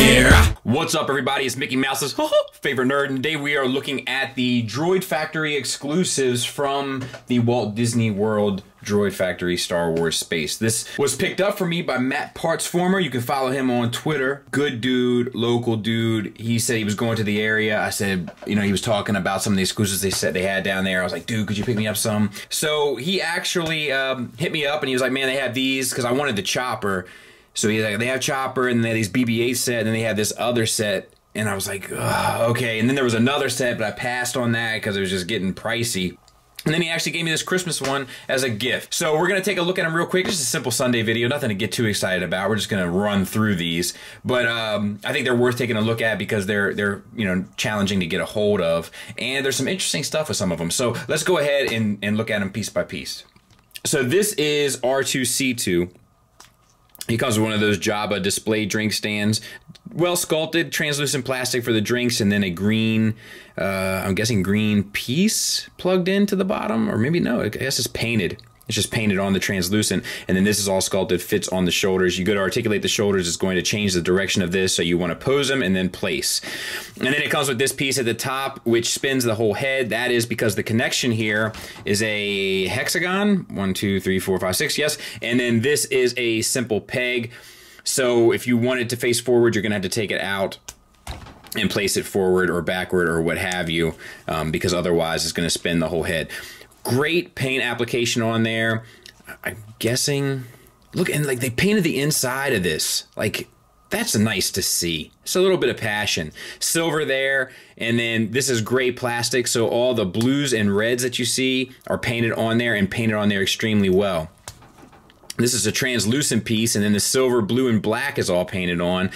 Yeah! What's up, everybody? It's Mickey Mouse's favorite nerd, and today we are looking at the Droid Factory exclusives from the Walt Disney World Droid Factory Star Wars Space. This was picked up for me by Matt Partsformer. You can follow him on Twitter. Good dude, local dude. He said he was going to the area. I said, you know, he was talking about some of the exclusives they said they had down there. I was like, dude, could you pick me up some? So he actually hit me up and he was like, man, they have these, because I wanted the chopper. So he's like, they have chopper and they have these BB-8 set and then they have this other set. And I was like, okay. And then there was another set, but I passed on that because it was just getting pricey. And then he actually gave me this Christmas one as a gift. So we're going to take a look at them real quick. Just a simple Sunday video, nothing to get too excited about. We're just going to run through these. But I think they're worth taking a look at because they're you know, challenging to get a hold of. And there's some interesting stuff with some of them. So let's go ahead and look at them piece by piece. So this is R2C2. He comes with one of those Jabba display drink stands. Well sculpted, translucent plastic for the drinks, and then a green, I'm guessing green piece plugged into the bottom, or maybe no, I guess it's painted. It's just painted on the translucent, and then this is all sculpted, fits on the shoulders. You go to articulate the shoulders, it's going to change the direction of this, so you want to pose them and then place. And then it comes with this piece at the top, which spins the whole head. That is because the connection here is a hexagon. 1, 2, 3, 4, 5, 6, yes. And then this is a simple peg. So if you want it to face forward, you're going to have to take it out and place it forward or backward or what have you, because otherwise it's going to spin the whole head. Great paint application on there. I'm guessing, look, and like they painted the inside of this. Like, that's nice to see. It's a little bit of passion. Silver there, and then this is gray plastic, so all the blues and reds that you see are painted on there and painted on there extremely well. This is a translucent piece, and then the silver, blue, and black is all painted on.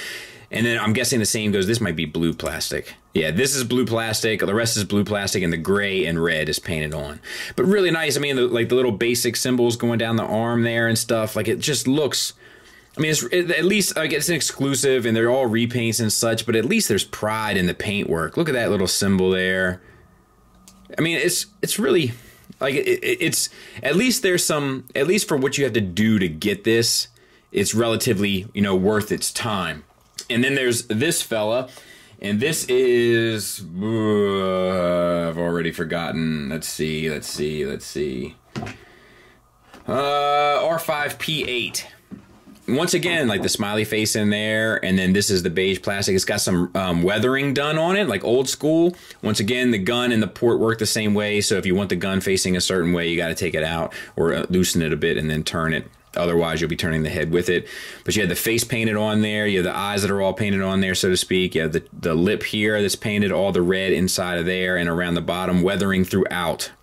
And then I'm guessing the same goes, this might be blue plastic. Yeah, this is blue plastic, the rest is blue plastic, and the gray and red is painted on. But really nice. I mean, like the little basic symbols going down the arm there and stuff, like it just looks, I mean, at least, like, it's an exclusive and they're all repaints and such, but at least there's pride in the paintwork. Look at that little symbol there. I mean, it's really, like, it's, at least there's some, at least for what you have to do to get this, it's relatively, you know, worth its time. And then there's this fella, and this is, I've already forgotten. Let's see. R5P8. Once again, like the smiley face in there, and then this is the beige plastic. It's got some weathering done on it, like old school. Once again, the gun and the port work the same way, so if you want the gun facing a certain way, you got to take it out or loosen it a bit and then turn it. Otherwise, you'll be turning the head with it. But you have the face painted on there. You have the eyes that are all painted on there, so to speak. You have the lip here that's painted, all the red inside of there and around the bottom, weathering throughout.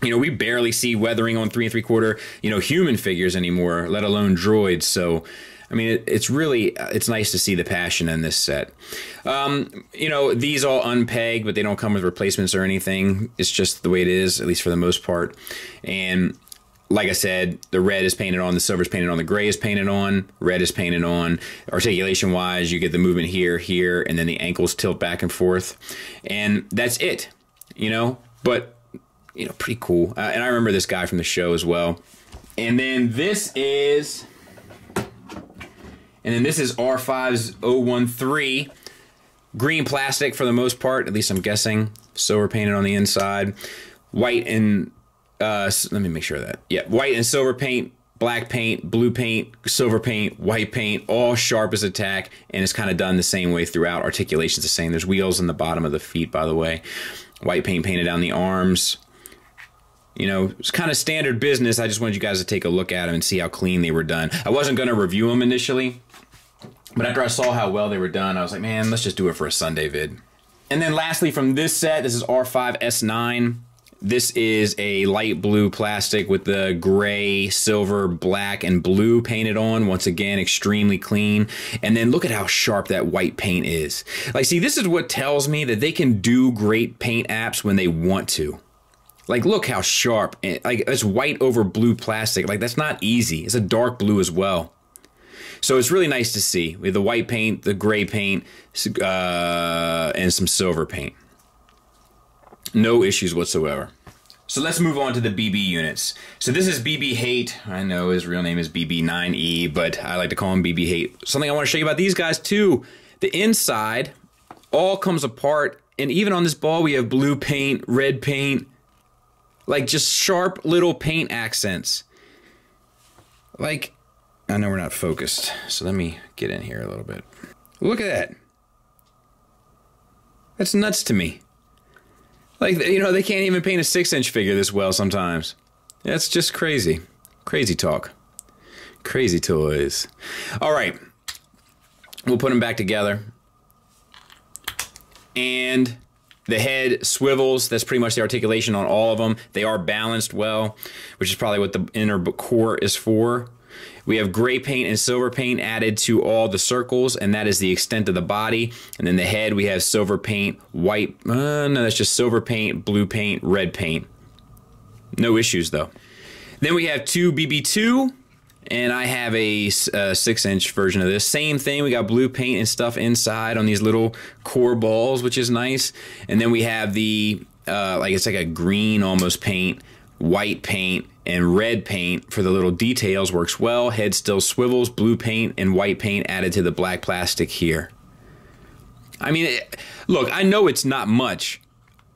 You know, we barely see weathering on 3 3/4, you know, human figures anymore, let alone droids. So, I mean, it's really, it's nice to see the passion in this set. You know, these all unpegged, but they don't come with replacements or anything. It's just the way it is, at least for the most part. And like I said, the red is painted on, the silver is painted on, the gray is painted on, red is painted on. Articulation-wise, you get the movement here, here, and then the ankles tilt back and forth. And that's it, you know? But, you know, pretty cool. And I remember this guy from the show as well. And then this is R5's 013. Green plastic for the most part, at least I'm guessing. Silver painted on the inside. White and let me make sure of that. Yeah, white and silver paint, black paint, blue paint, silver paint, white paint, all sharp as a tack, and it's kind of done the same way throughout. Articulation's the same. There's wheels in the bottom of the feet, by the way. White paint painted down the arms. You know, it's kind of standard business. I just wanted you guys to take a look at them and see how clean they were done. I wasn't going to review them initially, but after I saw how well they were done, I was like, man, let's just do it for a Sunday vid. And then lastly from this set, this is R5S9. This is a light blue plastic with the gray, silver, black, and blue painted on. Once again, extremely clean. And then look at how sharp that white paint is. Like, see, this is what tells me that they can do great paint apps when they want to. Like, look how sharp. Like, it's white over blue plastic. Like, that's not easy. It's a dark blue as well. So it's really nice to see. We have the white paint, the gray paint, and some silver paint. No issues whatsoever. So let's move on to the BB units. So this is BB Hate. I know his real name is BB9E, but I like to call him BB Hate. Something I want to show you about these guys too. The inside all comes apart, and even on this ball we have blue paint, red paint, like just sharp little paint accents. Like, I know we're not focused, so let me get in here a little bit. Look at that. That's nuts to me. Like, you know, they can't even paint a 6-inch figure this well sometimes. That's just crazy. Crazy talk. Crazy toys. All right. We'll put them back together. And the head swivels. That's pretty much the articulation on all of them. They are balanced well, which is probably what the inner core is for. We have gray paint and silver paint added to all the circles, and that is the extent of the body. And then the head, we have silver paint, white, no, that's just silver paint, blue paint, red paint. No issues, though. Then we have two BB2, and I have a 6-inch version of this. Same thing, we got blue paint and stuff inside on these little core balls, which is nice. And then we have the, like it's like a green almost paint, white paint, and red paint for the little details works well. Head still swivels, blue paint and white paint added to the black plastic here. I mean, look, I know it's not much,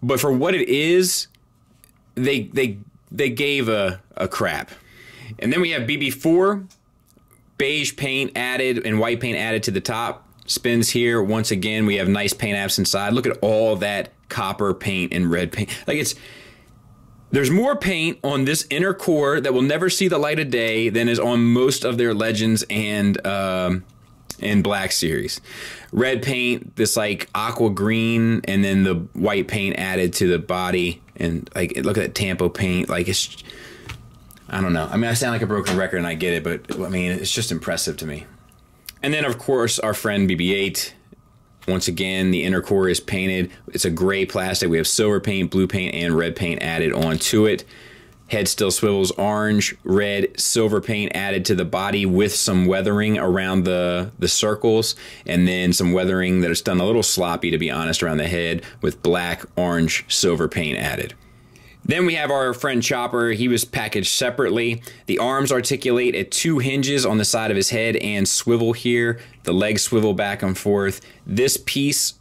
but for what it is, they gave a crap. And then we have BB4, beige paint added and white paint added to the top. Spins here. Once again, we have nice paint apps inside. Look at all that copper paint and red paint. Like there's more paint on this inner core that will never see the light of day than is on most of their Legends and Black series. Red paint, this like aqua green, and then the white paint added to the body. And like, look at that Tampo paint. Like it's, I don't know. I mean, I sound like a broken record and I get it, but I mean, it's just impressive to me. And then of course, our friend BB-8. Once again, the inner core is painted. It's a gray plastic. We have silver paint, blue paint, and red paint added onto it. Head still swivels, orange, red, silver paint added to the body with some weathering around the circles, and then some weathering that is done a little sloppy, to be honest, around the head with black, orange, silver paint added. Then we have our friend Chopper. He was packaged separately. The arms articulate at 2 hinges on the side of his head and swivel here. The legs swivel back and forth. This piece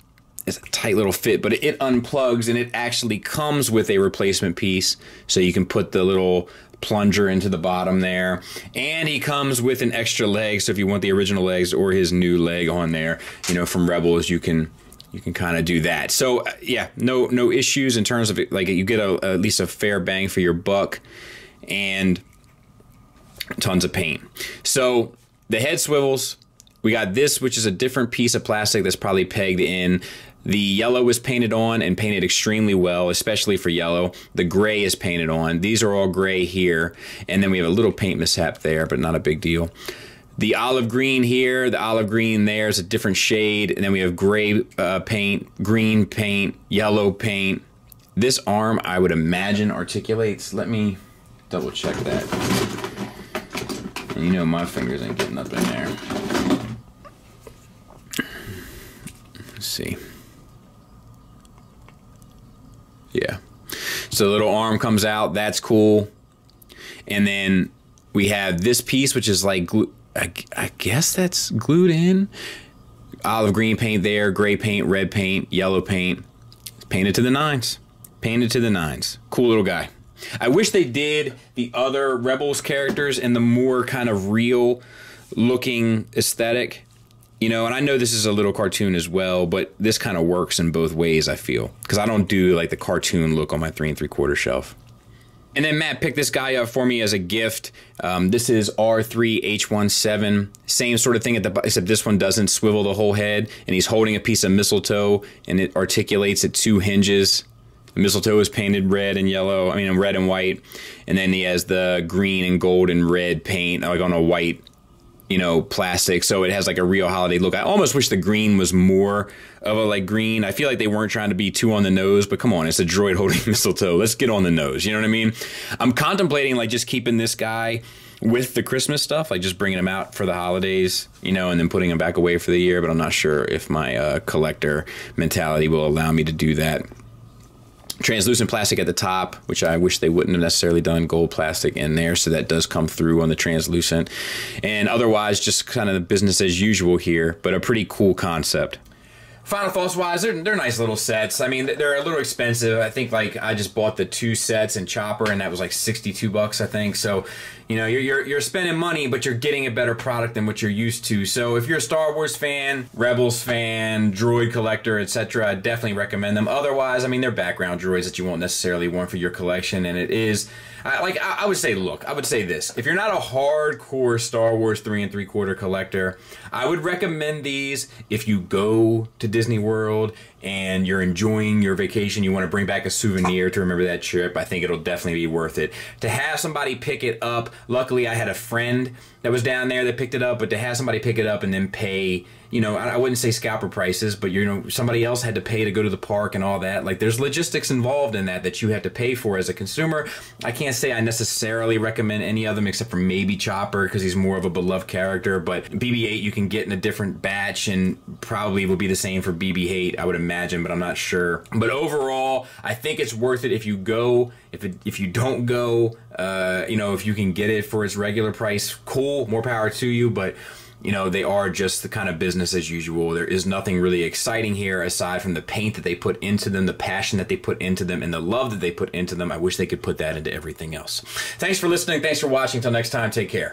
is a tight little fit, but it unplugs and it actually comes with a replacement piece. So you can put the little plunger into the bottom there. And he comes with an extra leg. So if you want the original legs or his new leg on there, you know, from Rebels, you can kind of do that. So yeah, no issues in terms of it. Like you get at least a fair bang for your buck and tons of paint. So the head swivels. We got this, which is a different piece of plastic that's probably pegged in. The yellow is painted on and painted extremely well, especially for yellow. The gray is painted on. These are all gray here. And then we have a little paint mishap there, but not a big deal. The olive green here, the olive green there is a different shade. And then we have gray paint, green paint, yellow paint. This arm, I would imagine, articulates. Let me double check that. And you know my fingers ain't getting up in there. Let's see. Yeah. So the little arm comes out. That's cool. And then we have this piece, which is like glue. I guess that's glued in. Olive green paint there, gray paint, red paint, yellow paint. Painted to the nines. Painted to the nines. Cool little guy. I wish they did the other Rebels characters in the more kind of real looking aesthetic. You know, and I know this is a little cartoon as well, but this kind of works in both ways, I feel. Because I don't do like the cartoon look on my 3 3/4 shelf. And then Matt picked this guy up for me as a gift. This is R3H17. Same sort of thing, except this one doesn't swivel the whole head. And he's holding a piece of mistletoe, and it articulates at 2 hinges. The mistletoe is painted red and yellow. I mean, red and white. And then he has the green and gold and red paint, like on a white, you know, plastic. So it has like a real holiday look. I almost wish the green was more of a like green. I feel like they weren't trying to be too on the nose, but come on, it's a droid holding mistletoe. Let's get on the nose. You know what I mean? I'm contemplating like just keeping this guy with the Christmas stuff, like just bringing him out for the holidays, you know, and then putting him back away for the year. But I'm not sure if my collector mentality will allow me to do that. translucent plastic at the top, which I wish they wouldn't have necessarily done gold plastic in there, so that does come through on the translucent. And otherwise, just kind of the business as usual here, but a pretty cool concept. Final thoughts wise, they're nice little sets. I mean, they're a little expensive. I think like I just bought the 2 sets in Chopper, and that was like 62 bucks, I think. So, you know, you're spending money, but you're getting a better product than what you're used to. So if you're a Star Wars fan, Rebels fan, droid collector, etc., I definitely recommend them. Otherwise, I mean, they're background droids that you won't necessarily want for your collection, and it is I would say, look, I would say this. If you're not a hardcore Star Wars 3 3/4 collector, I would recommend these if you go to Disney World and you're enjoying your vacation, you want to bring back a souvenir to remember that trip. I think it'll definitely be worth it. To have somebody pick it up, luckily I had a friend that was down there that picked it up, but to have somebody pick it up and then pay, you know, I wouldn't say scalper prices, but, you know, somebody else had to pay to go to the park and all that. Like, there's logistics involved in that you have to pay for as a consumer. I can't say I necessarily recommend any of them except for maybe Chopper because he's more of a beloved character, but BB-8 you can get in a different batch and probably will be the same for BB-8, I would imagine, but I'm not sure. But overall, I think it's worth it if you go. If you don't go, you know, if you can get it for its regular price, cool, more power to you, but you know, they are just the kind of business as usual. There is nothing really exciting here aside from the paint that they put into them, the passion that they put into them, and the love that they put into them. I wish they could put that into everything else. Thanks for listening. Thanks for watching. Until next time, take care.